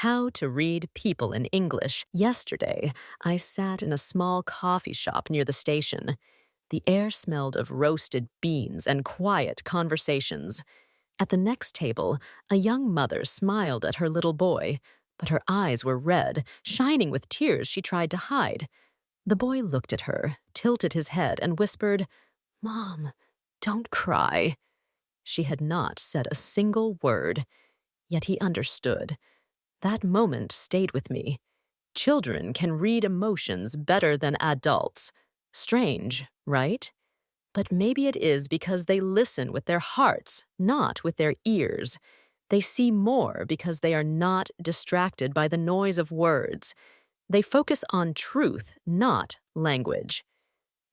How to read people in English. Yesterday, I sat in a small coffee shop near the station. The air smelled of roasted beans and quiet conversations. At the next table, a young mother smiled at her little boy, but her eyes were red, shining with tears she tried to hide. The boy looked at her, tilted his head, and whispered, "Mom, don't cry." She had not said a single word, yet he understood. That moment stayed with me. Children can read emotions better than adults. Strange, right? But maybe it is because they listen with their hearts, not with their ears. They see more because they are not distracted by the noise of words. They focus on truth, not language.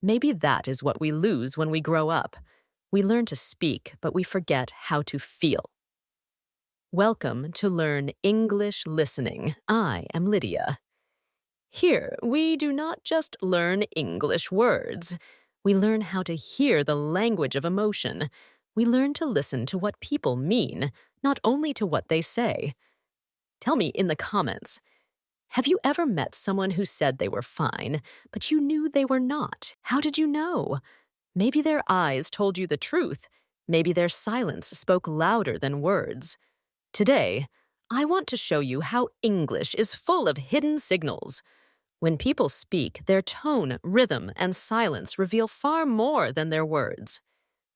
Maybe that is what we lose when we grow up. We learn to speak, but we forget how to feel. Welcome to Learn English Listening. I am Lydia. Here, we do not just learn English words. We learn how to hear the language of emotion. We learn to listen to what people mean, not only to what they say. Tell me in the comments, have you ever met someone who said they were fine, but you knew they were not? How did you know? Maybe their eyes told you the truth. Maybe their silence spoke louder than words. Today, I want to show you how English is full of hidden signals. When people speak, their tone, rhythm, and silence reveal far more than their words.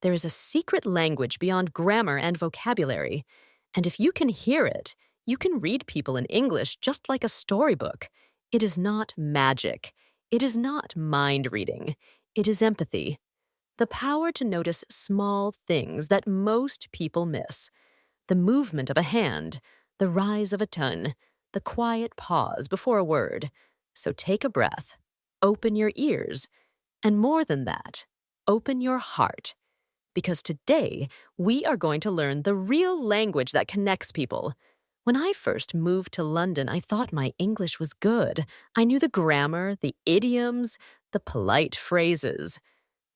There is a secret language beyond grammar and vocabulary, and if you can hear it, you can read people in English just like a storybook. It is not magic. It is not mind reading. It is empathy. The power to notice small things that most people miss. The movement of a hand, the rise of a tone, the quiet pause before a word. So take a breath, open your ears, and more than that, open your heart. Because today, we are going to learn the real language that connects people. When I first moved to London, I thought my English was good. I knew the grammar, the idioms, the polite phrases.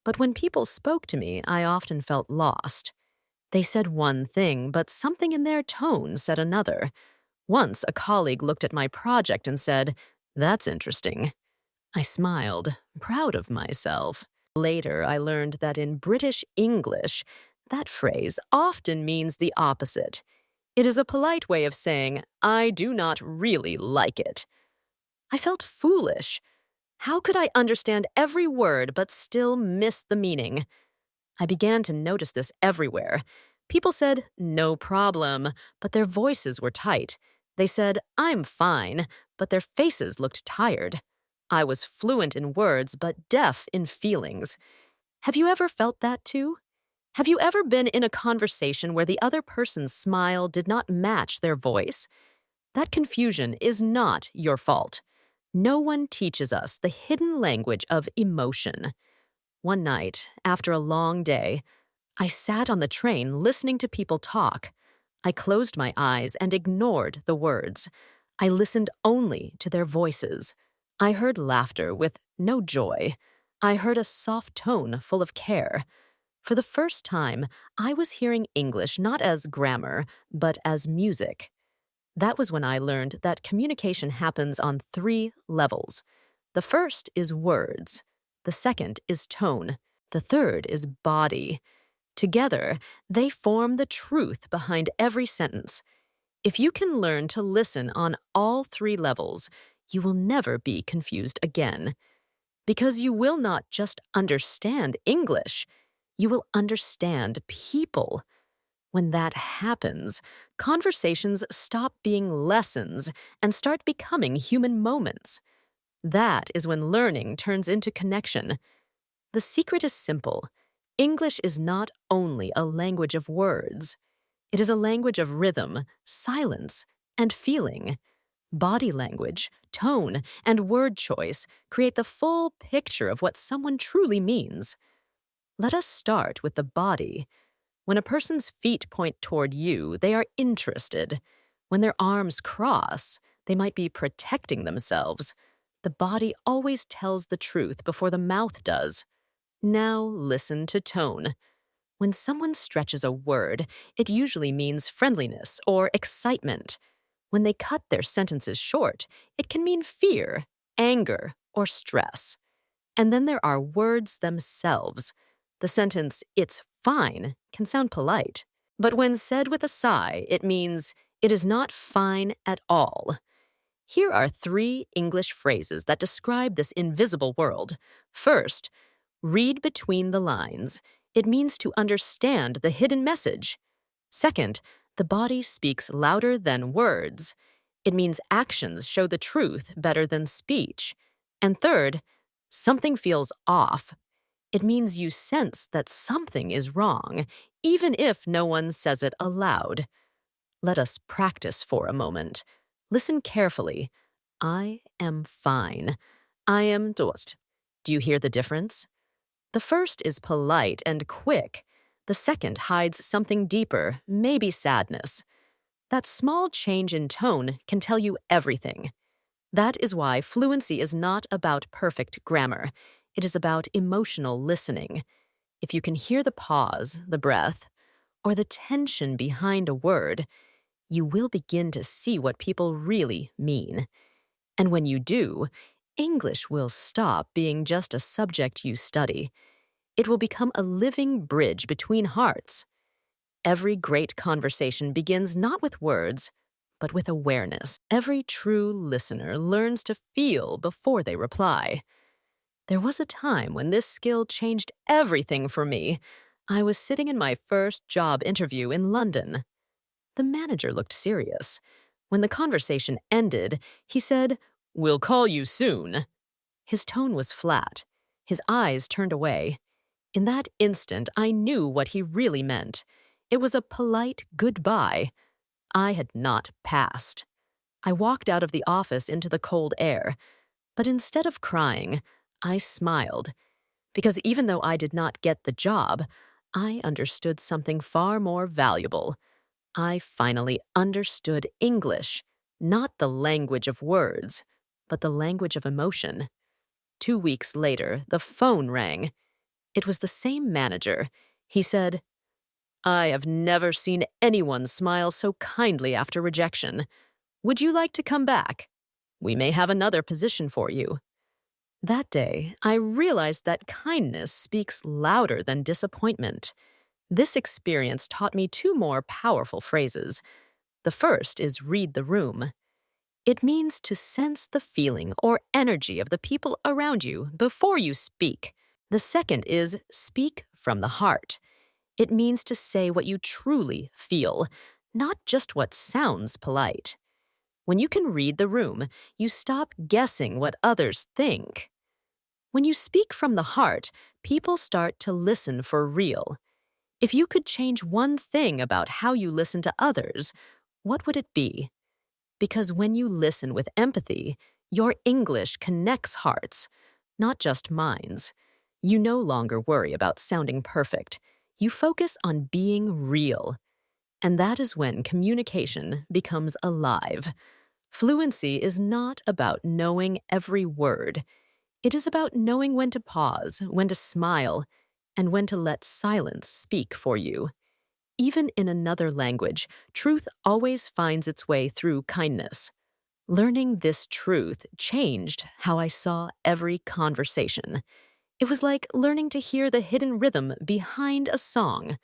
But when people spoke to me, I often felt lost. They said one thing, but something in their tone said another. Once, a colleague looked at my project and said, "That's interesting." I smiled, proud of myself. Later, I learned that in British English, that phrase often means the opposite. It is a polite way of saying, "I do not really like it." I felt foolish. How could I understand every word but still miss the meaning? I began to notice this everywhere. People said, "No problem," but their voices were tight. They said, "I'm fine," but their faces looked tired. I was fluent in words, but deaf in feelings. Have you ever felt that too? Have you ever been in a conversation where the other person's smile did not match their voice? That confusion is not your fault. No one teaches us the hidden language of emotion. One night, after a long day, I sat on the train listening to people talk. I closed my eyes and ignored the words. I listened only to their voices. I heard laughter with no joy. I heard a soft tone full of care. For the first time, I was hearing English not as grammar, but as music. That was when I learned that communication happens on 3 levels. The first is words. The second is tone. The third is body. Together, they form the truth behind every sentence. If you can learn to listen on all 3 levels, you will never be confused again. Because you will not just understand English, you will understand people. When that happens, conversations stop being lessons and start becoming human moments. That is when learning turns into connection. The secret is simple. English is not only a language of words. It is a language of rhythm, silence, and feeling. Body language, tone, and word choice create the full picture of what someone truly means. Let us start with the body. When a person's feet point toward you, they are interested. When their arms cross, they might be protecting themselves. The body always tells the truth before the mouth does. Now listen to tone. When someone stretches a word, it usually means friendliness or excitement. When they cut their sentences short, it can mean fear, anger, or stress. And then there are words themselves. The sentence, "It's fine," can sound polite. But when said with a sigh, it means, "It is not fine at all." Here are 3 English phrases that describe this invisible world. First, read between the lines. It means to understand the hidden message. Second, the body speaks louder than words. It means actions show the truth better than speech. And third, something feels off. It means you sense that something is wrong, even if no one says it aloud. Let us practice for a moment. Listen carefully. I am fine. I am dust. Do you hear the difference? The first is polite and quick. The second hides something deeper, maybe sadness. That small change in tone can tell you everything. That is why fluency is not about perfect grammar. It is about emotional listening. If you can hear the pause, the breath, or the tension behind a word, you will begin to see what people really mean. And when you do, English will stop being just a subject you study. It will become a living bridge between hearts. Every great conversation begins not with words, but with awareness. Every true listener learns to feel before they reply. There was a time when this skill changed everything for me. I was sitting in my first job interview in London. The manager looked serious. When the conversation ended, he said, "We'll call you soon." His tone was flat. His eyes turned away. In that instant, I knew what he really meant. It was a polite goodbye. I had not passed. I walked out of the office into the cold air. But instead of crying, I smiled. Because even though I did not get the job, I understood something far more valuable. I finally understood English, not the language of words, but the language of emotion. 2 weeks later, the phone rang. It was the same manager. He said, "I have never seen anyone smile so kindly after rejection. Would you like to come back? We may have another position for you." That day, I realized that kindness speaks louder than disappointment. This experience taught me 2 more powerful phrases. The first is read the room. It means to sense the feeling or energy of the people around you before you speak. The second is speak from the heart. It means to say what you truly feel, not just what sounds polite. When you can read the room, you stop guessing what others think. When you speak from the heart, people start to listen for real. If you could change one thing about how you listen to others, what would it be? Because when you listen with empathy, your English connects hearts, not just minds. You no longer worry about sounding perfect. You focus on being real. And that is when communication becomes alive. Fluency is not about knowing every word. It is about knowing when to pause, when to smile, and when to let silence speak for you. Even in another language, truth always finds its way through kindness. Learning this truth changed how I saw every conversation. It was like learning to hear the hidden rhythm behind a song.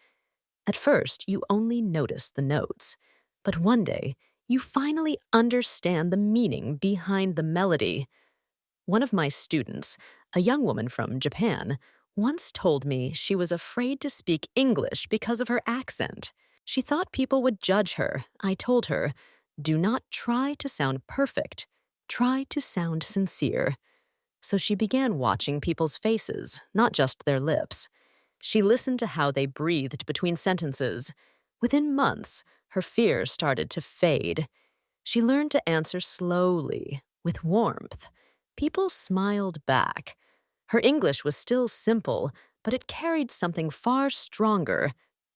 At first, you only notice the notes, but one day, you finally understand the meaning behind the melody. One of my students, a young woman from Japan, once told me she was afraid to speak English because of her accent. She thought people would judge her. I told her, "Do not try to sound perfect. Try to sound sincere." So she began watching people's faces, not just their lips. She listened to how they breathed between sentences. Within months, her fear started to fade. She learned to answer slowly, with warmth. People smiled back. Her English was still simple, but it carried something far stronger: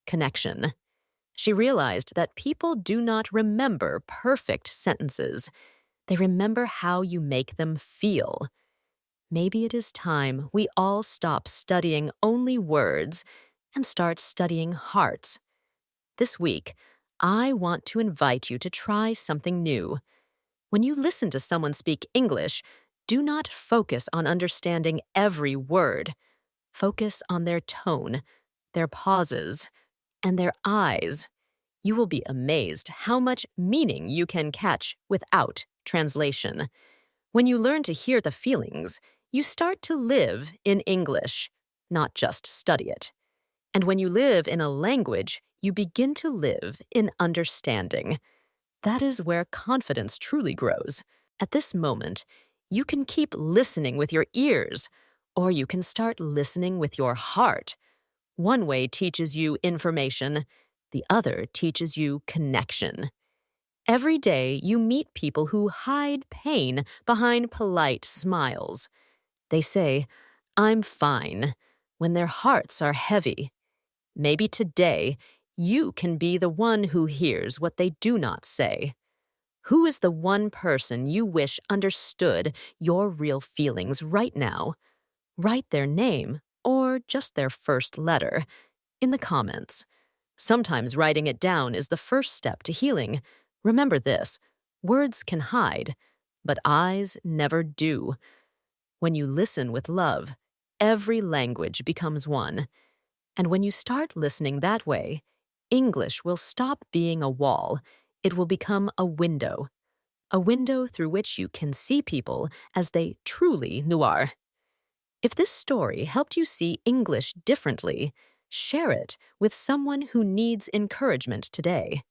connection. She realized that people do not remember perfect sentences. They remember how you make them feel. Maybe it is time we all stop studying only words and start studying hearts. This week, I want to invite you to try something new. When you listen to someone speak English, do not focus on understanding every word. Focus on their tone, their pauses, and their eyes. You will be amazed how much meaning you can catch without translation. When you learn to hear the feelings, you start to live in English, not just study it. And when you live in a language, you begin to live in understanding. That is where confidence truly grows. At this moment, you can keep listening with your ears, or you can start listening with your heart. One way teaches you information, the other teaches you connection. Every day, you meet people who hide pain behind polite smiles. They say, "I'm fine," when their hearts are heavy. Maybe today, you can be the one who hears what they do not say. Who is the one person you wish understood your real feelings right now? Write their name, or just their first letter, in the comments. Sometimes writing it down is the first step to healing. Remember this: words can hide, but eyes never do. When you listen with love, every language becomes one. And when you start listening that way, English will stop being a wall. It will become a window through which you can see people as they truly are. If this story helped you see English differently, share it with someone who needs encouragement today.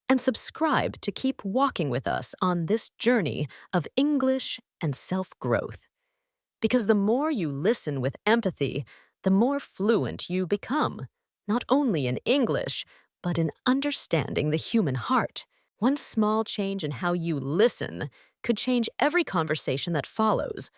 And subscribe to keep walking with us on this journey of English and self-growth. Because the more you listen with empathy, the more fluent you become, not only in English, but in understanding the human heart. One small change in how you listen could change every conversation that follows.